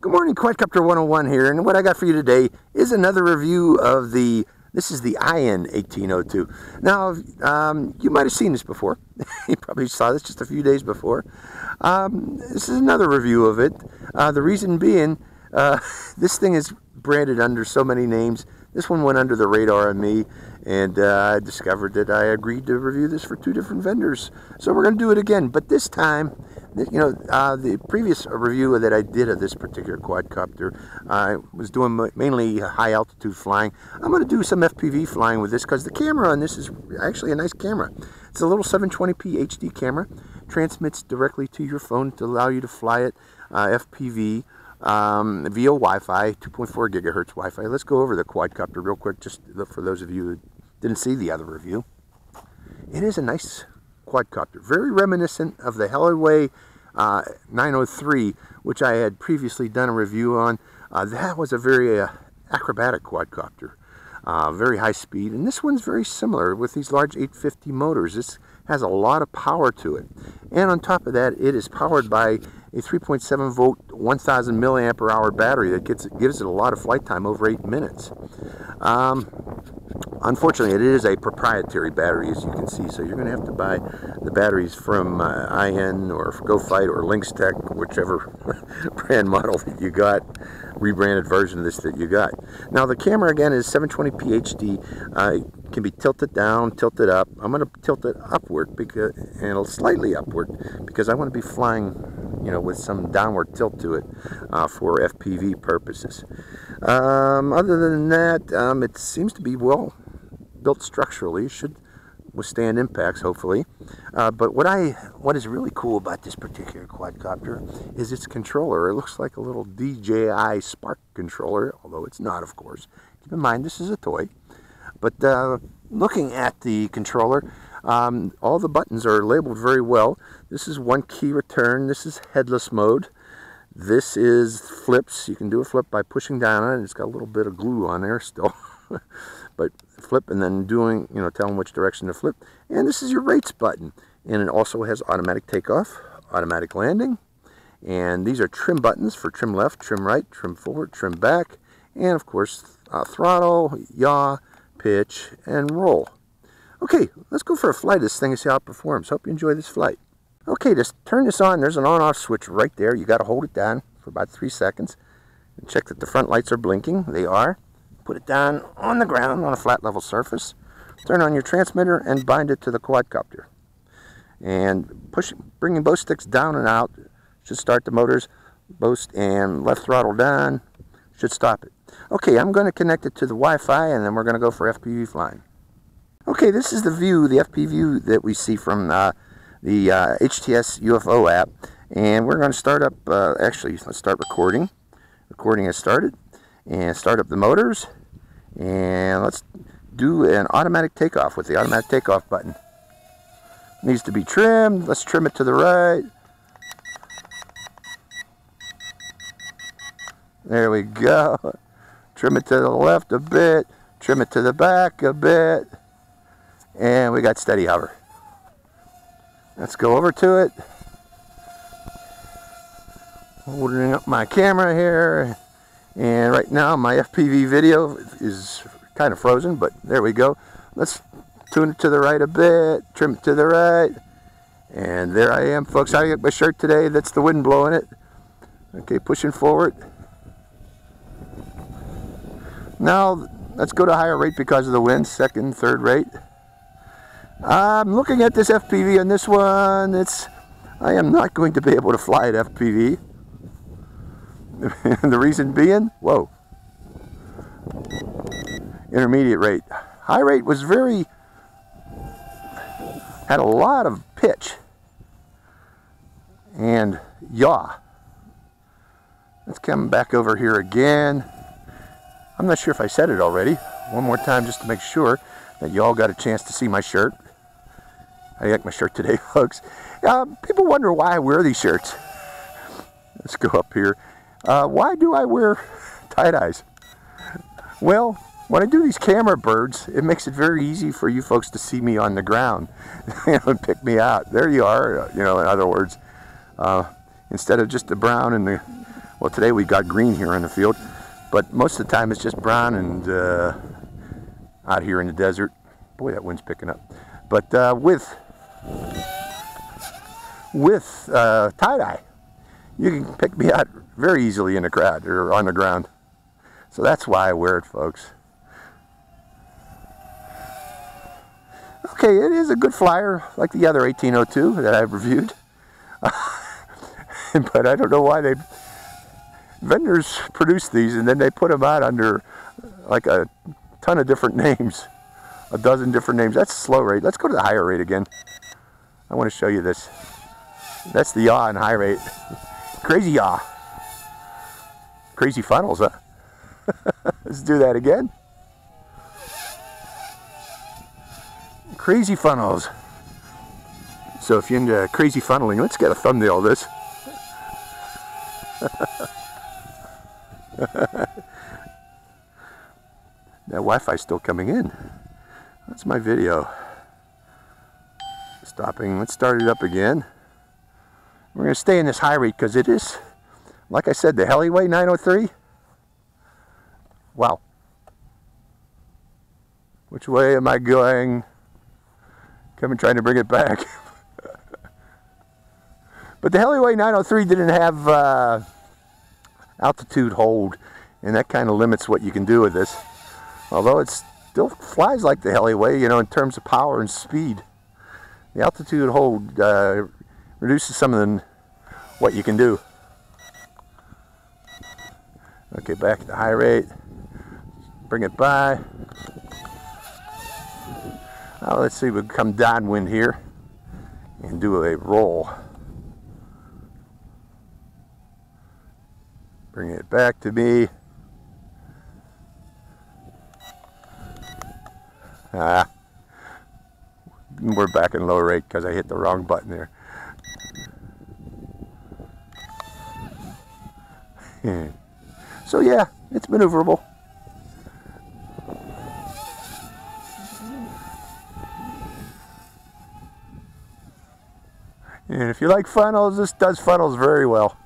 Good morning, Quadcopter 101 here, and what I got for you today is another review of this is the IN 1802. Now, you might have seen this before. You probably saw this just a few days before. This is another review of it. The reason being, this thing is branded under so many names. This one went under the radar on me, and I discovered that I agreed to review this for 2 different vendors. So we're going to do it again, but this time, you know, the previous review that I did of this particular quadcopter, I was doing mainly high altitude flying. I'm going to do some FPV flying with this because the camera on this is actually a nice camera. It's a little 720p HD camera, transmits directly to your phone to allow you to fly it FPV via Wi-Fi, 2.4 gigahertz Wi-Fi. Let's go over the quadcopter real quick, just for those of you who didn't see the other review. It is a nice quadcopter, very reminiscent of the Heliway 903, which I had previously done a review on. That was a very acrobatic quadcopter, very high speed, and this one's very similar with these large 850 motors. This has a lot of power to it, and on top of that, it is powered by a 3.7 volt 1000 milliampere hour battery that gives it a lot of flight time, over 8 minutes. Unfortunately, it is a proprietary battery, as you can see, so you're going to have to buy the batteries from IN or GoFight or Lynx Tech, whichever brand model that you got, rebranded version of this that you got. Now, the camera, again, is 720p HD. It can be tilted down, tilted up. I'm going to tilt it upward, and slightly upward, because I want to be flying, you know, with some downward tilt to it for FPV purposes. Other than that, it seems to be well built structurally. It should withstand impacts, hopefully. But what is really cool about this particular quadcopter is its controller. It looks like a little DJI Spark controller, although it's not, of course. Keep in mind, this is a toy. But looking at the controller, all the buttons are labeled very well. This is one key return. This is headless mode. This is flips. You can do a flip by pushing down on it. It's got a little bit of glue on there still. But flip and then doing, you know, telling which direction to flip. And this is your rates button. And it also has automatic takeoff, automatic landing. And these are trim buttons for trim left, trim right, trim forward, trim back. And of course, throttle, yaw, pitch, and roll. Okay, let's go for a flight of this thing and see how it performs. Hope you enjoy this flight. Okay, to turn this on, there's an on-off switch right there. You got to hold it down for about 3 seconds and check that the front lights are blinking. They are. Put it down on the ground on a flat level surface. Turn on your transmitter and bind it to the quadcopter. And bringing both sticks down and out should start the motors. Both and left throttle down should stop it. Okay, I'm going to connect it to the Wi-Fi, and then we're going to go for FPV flying. Okay, this is the view, the FPV view that we see from the HTS UFO app, and we're going to start up, actually, let's start recording. Recording has started, and start up the motors, and let's do an automatic takeoff with the automatic takeoff button. Needs to be trimmed. Let's trim it to the right. There we go. Trim it to the left a bit, trim it to the back a bit, and we got steady hover. Let's go over to it. Holding up my camera here, and right now my FPV video is kind of frozen, but there we go. Let's tune it to the right a bit, trim it to the right, and there I am, folks. I got my shirt today. That's the wind blowing it. Okay, pushing forward. Now, let's go to higher rate because of the wind, second, third rate. I'm looking at this FPV on this one. I am not going to be able to fly at FPV. The reason being, whoa. Intermediate rate. High rate was had a lot of pitch and yaw. Let's come back over here again. I'm not sure if I said it already. One more time just to make sure that you all got a chance to see my shirt. I like my shirt today, folks. People wonder why I wear these shirts. Let's go up here. Why do I wear tie-dyes? Well, when I do these camera birds, it makes it very easy for you folks to see me on the ground and pick me out. There you are, you know, in other words. Instead of just the brown and the Well, today we got green here in the field, but most of the time it's just brown and out here in the desert. Boy, that wind's picking up. But with tie-dye, you can pick me out very easily in the crowd or on the ground. So that's why I wear it, folks. Okay, it is a good flyer, like the other 1802 that I've reviewed. But I don't know why vendors produce these and then they put them out under like a ton of different names, a dozen different names. That's slow rate. Let's go to the higher rate again. I want to show you this. That's the yaw and high rate. Crazy yaw. Crazy funnels, huh? Let's do that again. Crazy funnels. So if you're into crazy funneling, let's get a thumbnail of this. That Wi-Fi's still coming in. That's my video. Stopping. Let's start it up again. We're going to stay in this high rate because it is, like I said, the Heliway 903. Wow. Which way am I going? Coming trying to bring it back. But the Heliway 903 didn't have altitude hold, and that kind of limits what you can do with this. Although it still flies like the Heliway, you know, in terms of power and speed. The altitude hold reduces some of what you can do. Okay, back to high rate. Bring it by. Now let's see if we can come downwind here and do a roll. Bring it back to me. We're back in low rate because I hit the wrong button there. So yeah, it's maneuverable. And if you like funnels, this does funnels very well.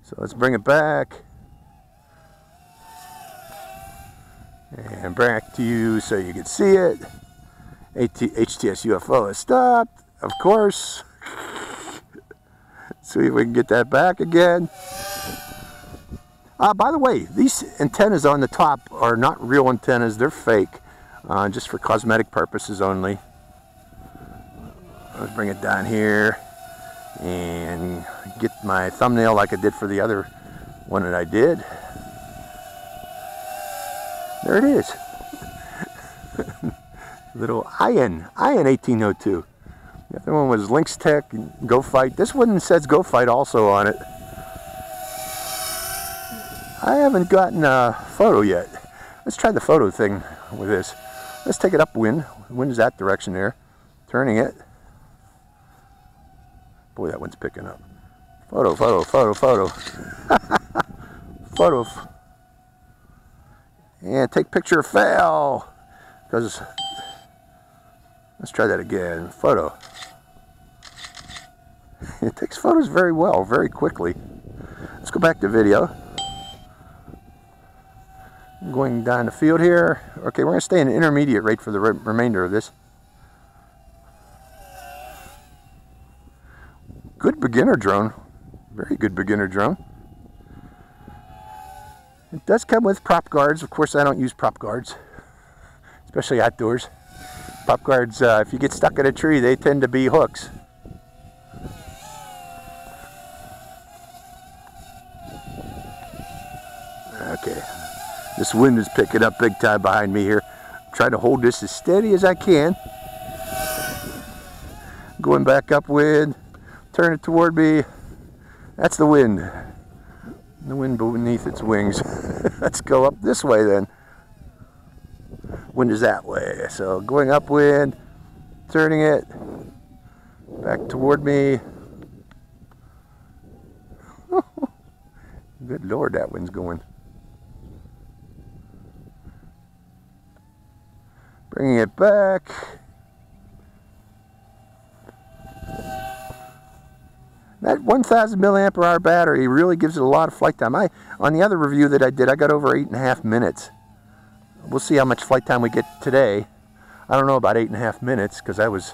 So let's bring it back. And back to you so you can see it. HTS UFO has stopped, of course. See if we can get that back again. By the way, these antennas on the top are not real antennas. They're fake, just for cosmetic purposes only. Let's bring it down here and get my thumbnail like I did for the other one that I did. There it is. Little Ian 1802. The other one was Lynx Tech and Go Fight. This one says Go Fight also on it. I haven't gotten a photo yet. Let's try the photo thing with this. Let's take it upwind. Wind is that direction there. Turning it. Boy, that one's picking up. Photo, photo, photo, photo. Photo. And take picture fail. Because, let's try that again. Photo. It takes photos very well, very quickly. Let's go back to video. I'm going down the field here. Okay, we're going to stay in an intermediate rate for the remainder of this. Good beginner drone. Very good beginner drone. It does come with prop guards. Of course, I don't use prop guards, especially outdoors. Prop guards, if you get stuck in a tree, they tend to be hooks. Okay. This wind is picking up big time behind me here. I'm trying to hold this as steady as I can. Going back upwind. Turn it toward me. That's the wind. The wind beneath its wings. Let's go up this way then. Wind is that way. So going upwind, turning it back toward me. Good Lord, that wind's going. Bringing it back. That 1,000 milliampere hour battery really gives it a lot of flight time. On the other review that I did, I got over 8.5 minutes. We'll see how much flight time we get today. I don't know about 8.5 minutes because I was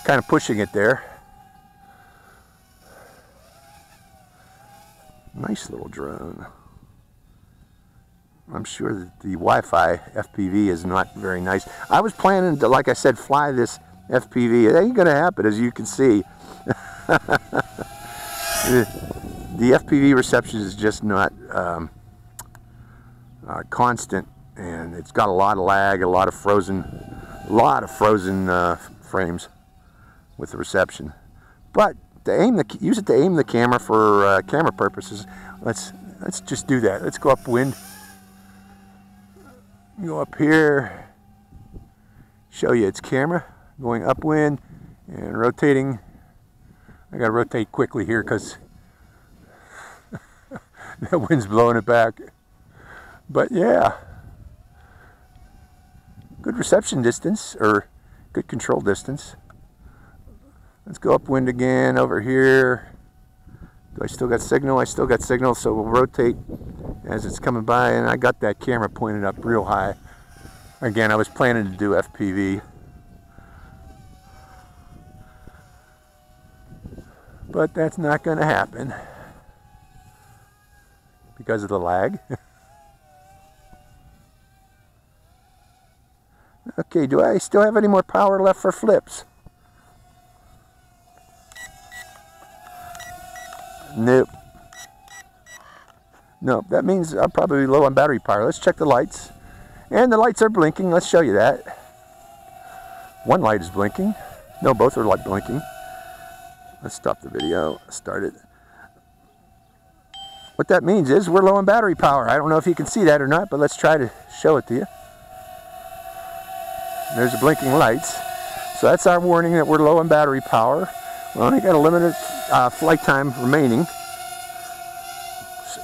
kind of pushing it there. Nice little drone. I'm sure that the Wi-Fi FPV is not very nice. I was planning to, like I said, fly this FPV. It ain't gonna happen, as you can see. The FPV reception is just not constant, and it's got a lot of lag, a lot of frozen frames with the reception. But to use it to aim the camera for camera purposes, let's just do that. Let's go upwind. Go up here. Show you its camera going upwind and rotating. I gotta rotate quickly here because the wind's blowing it back. But yeah, good reception distance, or good control distance. Let's go upwind again over here. Do I still got signal? I still got signal, so we'll rotate as it's coming by, and I got that camera pointed up real high. Again, I was planning to do FPV. But that's not going to happen because of the lag. Okay, do I still have any more power left for flips? Nope. Nope, that means I'm probably low on battery power. Let's check the lights. And the lights are blinking. Let's show you that. One light is blinking. No, both are like blinking. Let's stop the video. Start it. What that means is we're low on battery power. I don't know if you can see that or not, but let's try to show it to you. There's the blinking lights. So that's our warning that we're low on battery power. We only got a limited flight time remaining.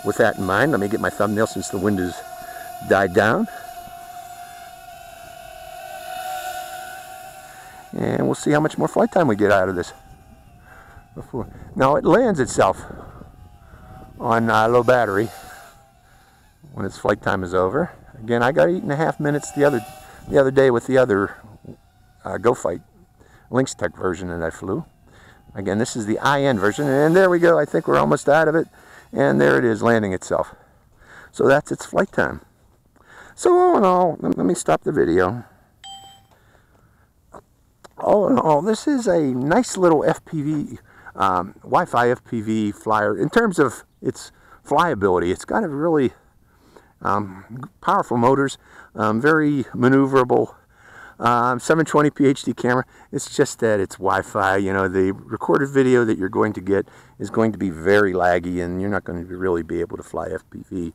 With that in mind, let me get my thumbnail since the wind has died down. And we'll see how much more flight time we get out of this. Now it lands itself on low battery when its flight time is over. Again, I got 8.5 minutes the other day with the other GoFight Lynx Tech version that I flew. Again, this is the IN version, and there we go. I think we're almost out of it, and there it is landing itself. So that's its flight time. So all in all, let me stop the video. All in all, this is a nice little FPV, Wi-Fi FPV flyer. In terms of its flyability, it's got a really powerful motors, very maneuverable, 720p HD camera. It's just that it's Wi-Fi. You know, the recorded video that you're going to get is going to be very laggy, and you're not going to really be able to fly FPV.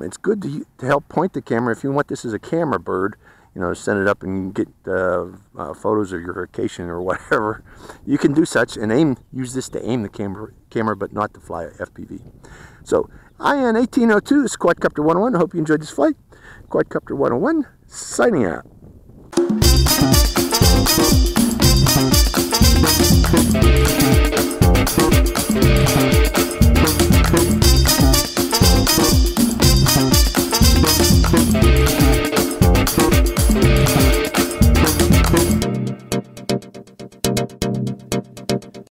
It's good to help point the camera if you want this as a camera bird. You know, send it up and get photos of your vacation or whatever. You can do such and use this to aim the camera, but not to fly FPV. So, IN 1802, this is Quadcopter 101. I hope you enjoyed this flight. Quadcopter 101, signing out.